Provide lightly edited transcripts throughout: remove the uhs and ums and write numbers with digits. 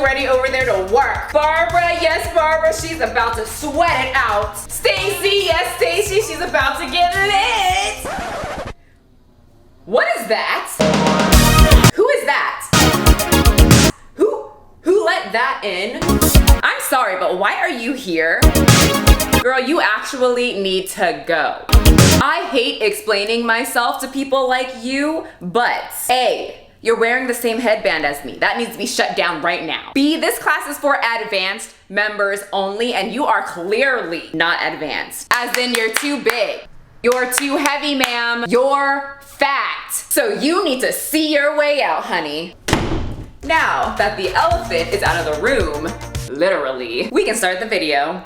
ready over there to work. Barbara, yes, Barbara, she's about to sweat it out. Stacy, yes, Stacy, she's about to get lit. What is that? Who is that? Who let that in? I'm sorry, but why are you here? Girl, you actually need to go. I hate explaining myself to people like you, but A, you're wearing the same headband as me. That needs to be shut down right now. B, this class is for advanced members only, and you are clearly not advanced. As in, you're too big. You're too heavy, ma'am. You're fat. So you need to see your way out, honey. Now that the elephant is out of the room, literally, we can start the video.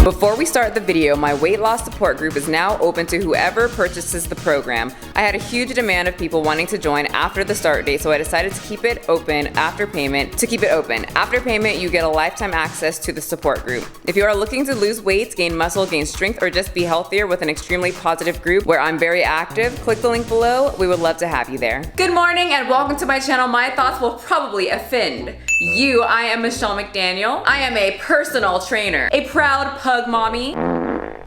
Before we start the video, my weight loss support group is now open to whoever purchases the program. I had a huge demand of people wanting to join after the start date, so I decided to keep it open after payment. After payment, you get a lifetime access to the support group. If you are looking to lose weight, gain muscle, gain strength, or just be healthier with an extremely positive group where I'm very active, click the link below. We would love to have you there. Good morning and welcome to my channel. My thoughts will probably offend you. I am Michelle McDaniel. I am a personal trainer, a proud pug mommy,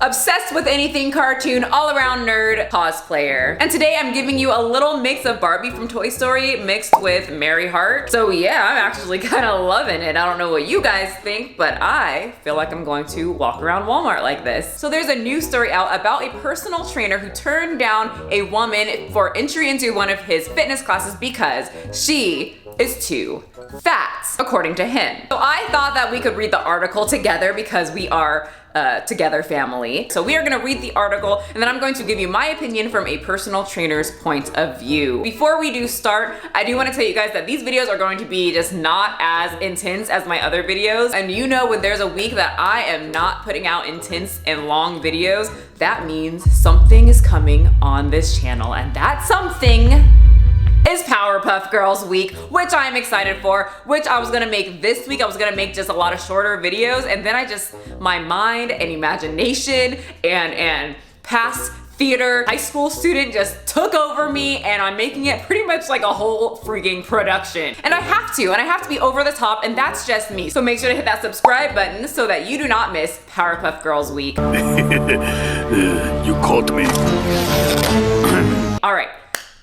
obsessed with anything cartoon, all-around nerd, cosplayer. And today I'm giving you a little mix of Barbie from Toy Story mixed with Mary Hart. So yeah, I'm actually kind of loving it. I don't know what you guys think, but I feel like I'm going to walk around Walmart like this. So there's a new story out about a personal trainer who turned down a woman for entry into one of his fitness classes because she is too fat, according to him. So I thought that we could read the article together because we are together family. So we are gonna read the article and then I'm going to give you my opinion from a personal trainer's point of view. Before we do start, I do want to tell you guys that these videos are going to be just not as intense as my other videos. And you know, when there's a week that I am not putting out intense and long videos, that means something is coming on this channel, and that something is Powerpuff Girls week, which I'm excited for, which I was gonna make this week. I was gonna make just a lot of shorter videos, and then my mind and imagination and past theater high school student just took over me, and I'm making it pretty much like a whole freaking production. And I have to be over the top, and that's just me. So make sure to hit that subscribe button so that you do not miss Powerpuff Girls week. You caught me. All right.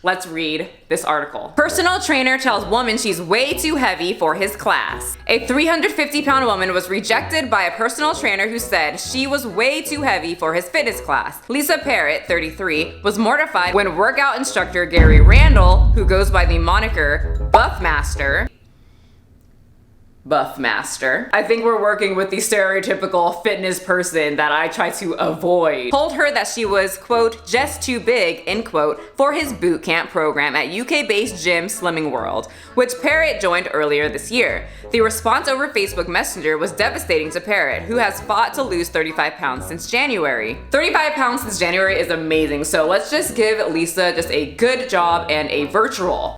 Let's read this article. Personal trainer tells woman she's way too heavy for his class. A 350-pound woman was rejected by a personal trainer who said she was way too heavy for his fitness class. Lisa Parrott, 33, was mortified when workout instructor Gary Randall, who goes by the moniker Buffmaster, I think we're working with the stereotypical fitness person that I try to avoid, told her that she was, quote, just too big, end quote, for his boot camp program at UK-based gym Slimming World, which Parrott joined earlier this year. The response over Facebook Messenger was devastating to Parrott, who has fought to lose 35 pounds since January. 35 pounds since January is amazing, so let's just give Lisa just a good job and a virtual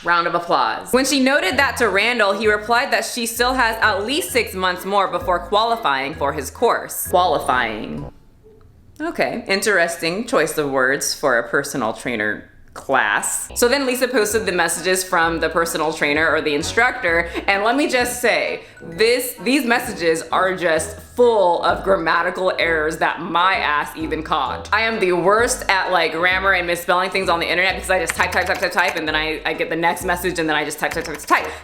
round of applause. When she noted that to Randall, he replied that she still has at least 6 months more before qualifying for his course. Qualifying. Okay, interesting choice of words for a personal trainer class. So then Lisa posted the messages from the personal trainer or the instructor, and let me just say, these messages are just full of grammatical errors that my ass even caught. I am the worst at like grammar and misspelling things on the internet because I just type, and then I get the next message and then I just type.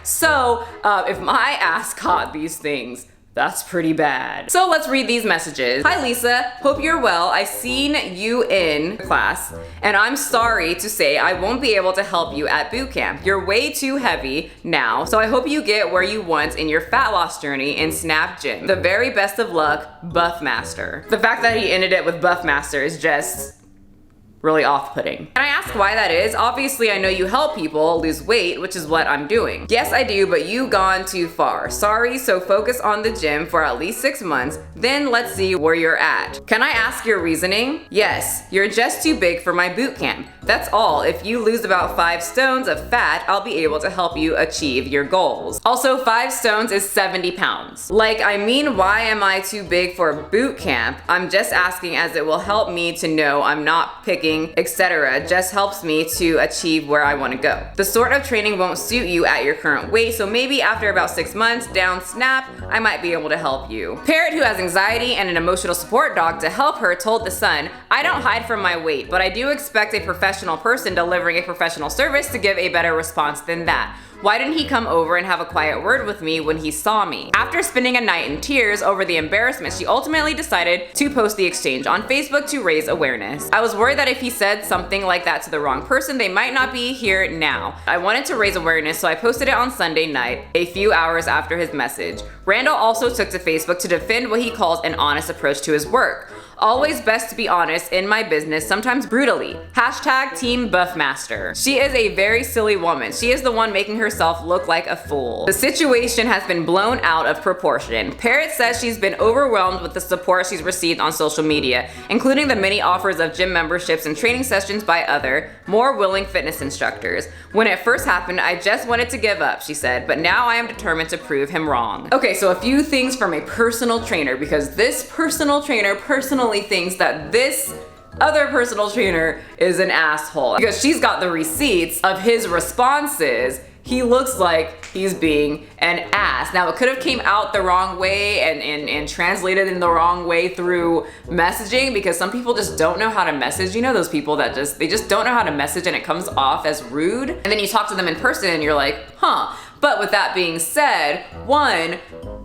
So if my ass caught these things, that's pretty bad. So let's read these messages. Hi Lisa, hope you're well. I seen you in class, and I'm sorry to say I won't be able to help you at boot camp. You're way too heavy now, so I hope you get where you want in your fat loss journey in Snap Gym. The very best of luck, Buffmaster. The fact that he ended it with Buffmaster is just really off-putting. Can I ask why that is? Obviously, I know you help people lose weight, which is what I'm doing. Yes, I do, but you've gone too far. Sorry, so focus on the gym for at least 6 months, then let's see where you're at. Can I ask your reasoning? Yes, you're just too big for my boot camp. That's all. If you lose about 5 stones of fat, I'll be able to help you achieve your goals. Also, 5 stones is 70 pounds. Like, I mean, why am I too big for boot camp? I'm just asking as it will help me to know I'm not picking eating, etc. just helps me to achieve where I want to go. The sort of training won't suit you at your current weight, so maybe after about 6 months, down snap, I might be able to help you. Parrot, who has anxiety and an emotional support dog to help her, told The Sun, I don't hide from my weight, but I do expect a professional person delivering a professional service to give a better response than that. Why didn't he come over and have a quiet word with me when he saw me? After spending a night in tears over the embarrassment, she ultimately decided to post the exchange on Facebook to raise awareness. I was worried that if he said something like that to the wrong person, they might not be here now. I wanted to raise awareness, so I posted it on Sunday night, a few hours after his message. Randall also took to Facebook to defend what he calls an honest approach to his work. Always best to be honest in my business, sometimes brutally. Hashtag Team Buffmaster. She is a very silly woman. She is the one making herself look like a fool. The situation has been blown out of proportion. Parrot says she's been overwhelmed with the support she's received on social media, including the many offers of gym memberships and training sessions by other, more willing fitness instructors. When it first happened, I just wanted to give up, she said, but now I am determined to prove him wrong. Okay, so a few things from a personal trainer, because this personal trainer personally thinks that this other personal trainer is an asshole. Because she's got the receipts of his responses. He looks like he's being an ass. Now, it could have came out the wrong way and translated in the wrong way through messaging, because some people just don't know how to message. You know those people that they just don't know how to message and it comes off as rude. And then you talk to them in person and you're like, huh. But with that being said, one,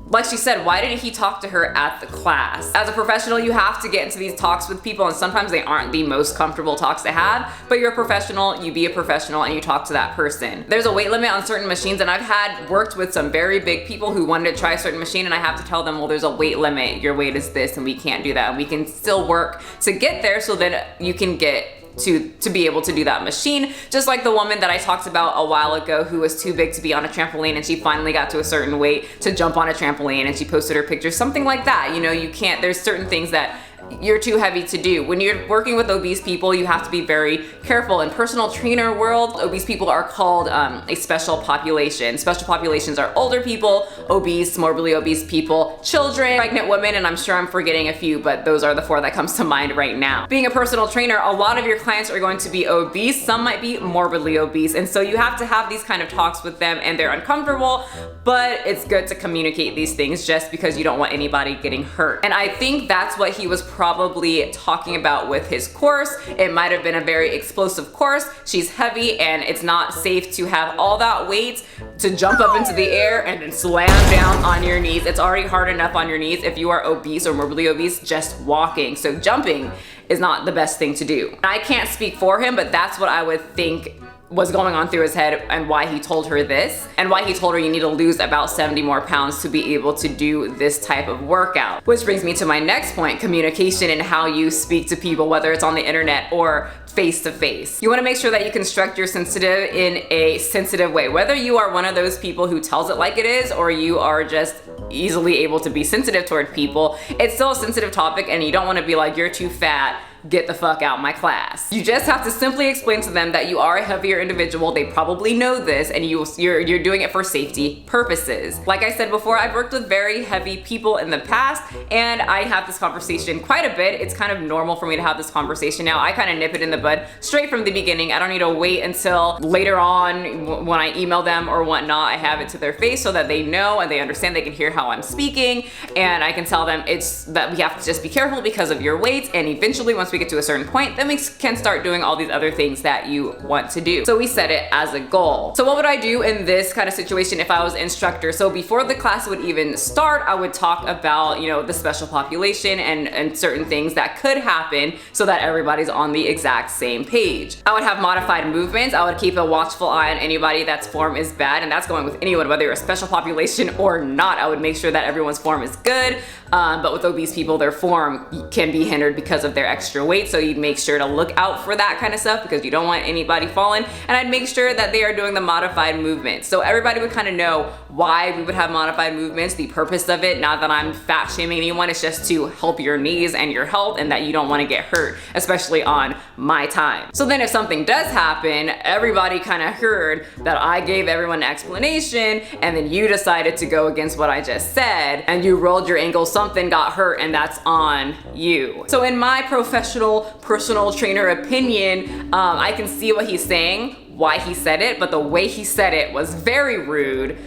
like she said, why didn't he talk to her at the class? As a professional, you have to get into these talks with people, and sometimes they aren't the most comfortable talks to have, but you're a professional, you be a professional, and you talk to that person. There's a weight limit on certain machines, and I've worked with some very big people who wanted to try a certain machine, and I have to tell them, well, there's a weight limit, your weight is this, and we can't do that, and we can still work to get there so that you can get to be able to do that machine. Just like the woman that I talked about a while ago who was too big to be on a trampoline, and she finally got to a certain weight to jump on a trampoline, and she posted her picture, something like that. You know, you can't, there's certain things that you're too heavy to do. When you're working with obese people, you have to be very careful. In personal trainer world, obese people are called a special population. Special populations are older people, obese, morbidly obese people, children, pregnant women, and I'm sure I'm forgetting a few, but those are the 4 that comes to mind right now. Being a personal trainer, a lot of your clients are going to be obese, some might be morbidly obese, and so you have to have these kind of talks with them, and they're uncomfortable, but it's good to communicate these things just because you don't want anybody getting hurt. And I think that's what he was probably talking about with his course. It might have been a very explosive course. She's heavy and it's not safe to have all that weight to jump up into the air and then slam down on your knees. It's already hard enough on your knees if you are obese or morbidly obese just walking. So jumping is not the best thing to do. I can't speak for him, but that's what I would think was going on through his head, and why he told her this, and why he told her you need to lose about 70 more pounds to be able to do this type of workout. Which brings me to my next point, communication and how you speak to people, whether it's on the internet or face to face. You want to make sure that you construct your sensitive in a sensitive way. Whether you are one of those people who tells it like it is, or you are just easily able to be sensitive toward people, it's still a sensitive topic, and you don't want to be like, you're too fat, get the fuck out my class. You just have to simply explain to them that you are a heavier individual. They probably know this, and you're doing it for safety purposes. Like I said before, I've worked with very heavy people in the past, and I have this conversation quite a bit. It's kind of normal for me to have this conversation now. I kind of nip it in the bud straight from the beginning. I don't need to wait until later on when I email them or whatnot. I have it to their face so that they know and they understand, they can hear how I'm speaking, and I can tell them it's that we have to just be careful because of your weight, and eventually once we get to a certain point, then we can start doing all these other things that you want to do. So we set it as a goal. So what would I do in this kind of situation if I was instructor? So before the class would even start, I would talk about, you know, the special population and certain things that could happen so that everybody's on the exact same page. I would have modified movements. I would keep a watchful eye on anybody that's form is bad, and that's going with anyone, whether you're a special population or not. I would make sure that everyone's form is good, but with obese people, their form can be hindered because of their extra weight, so you'd make sure to look out for that kind of stuff because you don't want anybody falling. And I'd make sure that they are doing the modified movements, so everybody would kind of know why we would have modified movements, the purpose of it. Not that I'm fat shaming anyone, it's just to help your knees and your health, and that you don't want to get hurt, especially on my time. So then if something does happen, everybody kind of heard that I gave everyone an explanation, and then you decided to go against what I just said, and you rolled your ankle, something got hurt, and that's on you. So in my professional professional personal trainer opinion, I can see what he's saying, why he said it, but the way he said it was very rude.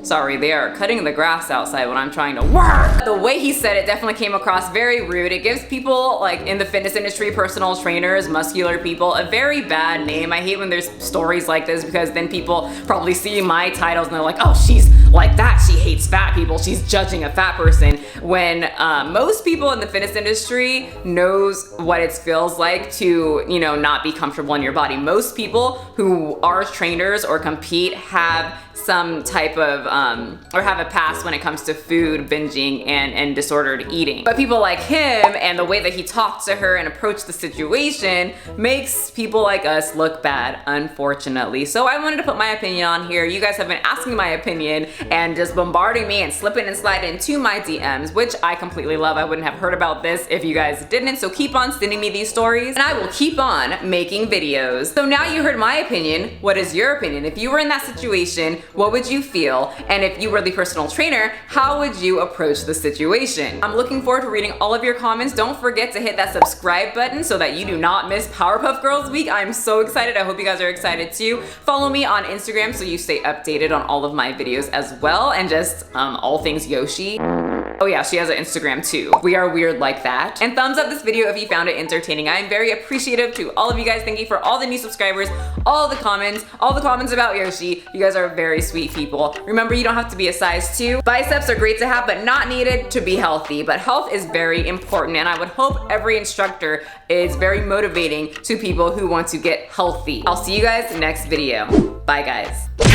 Sorry, they are cutting the grass outside when I'm trying to work. The way he said it definitely came across very rude. It gives people like in the fitness industry, personal trainers, muscular people, a very bad name. I hate when there's stories like this because then people probably see my titles and they're like, oh, she's like that, she hates fat people, she's judging a fat person. When most people in the fitness industry knows what it feels like to, you know, not be comfortable in your body. Most people who are trainers or compete have some type of, or have a past when it comes to food, binging, and disordered eating. But people like him and the way that he talked to her and approached the situation makes people like us look bad, unfortunately. So I wanted to put my opinion on here. You guys have been asking my opinion and just bombarding me and slipping and sliding into my DMs, which I completely love. I wouldn't have heard about this if you guys didn't. So keep on sending me these stories and I will keep on making videos. So now you heard my opinion. What is your opinion? If you were in that situation, what would you feel? And if you were the personal trainer, how would you approach the situation? I'm looking forward to reading all of your comments. Don't forget to hit that subscribe button so that you do not miss Powerpuff Girls Week. I'm so excited. I hope you guys are excited too. Follow me on Instagram so you stay updated on all of my videos as well, and just all things Yoshi. Oh yeah, she has an Instagram too. We are weird like that. And thumbs up this video if you found it entertaining. I am very appreciative to all of you guys. Thank you for all the new subscribers, all the comments about Yoshi. You guys are very sweet people. Remember, you don't have to be a size 2. Biceps are great to have, but not needed to be healthy. But health is very important, and I would hope every instructor is very motivating to people who want to get healthy. I'll see you guys next video. Bye guys.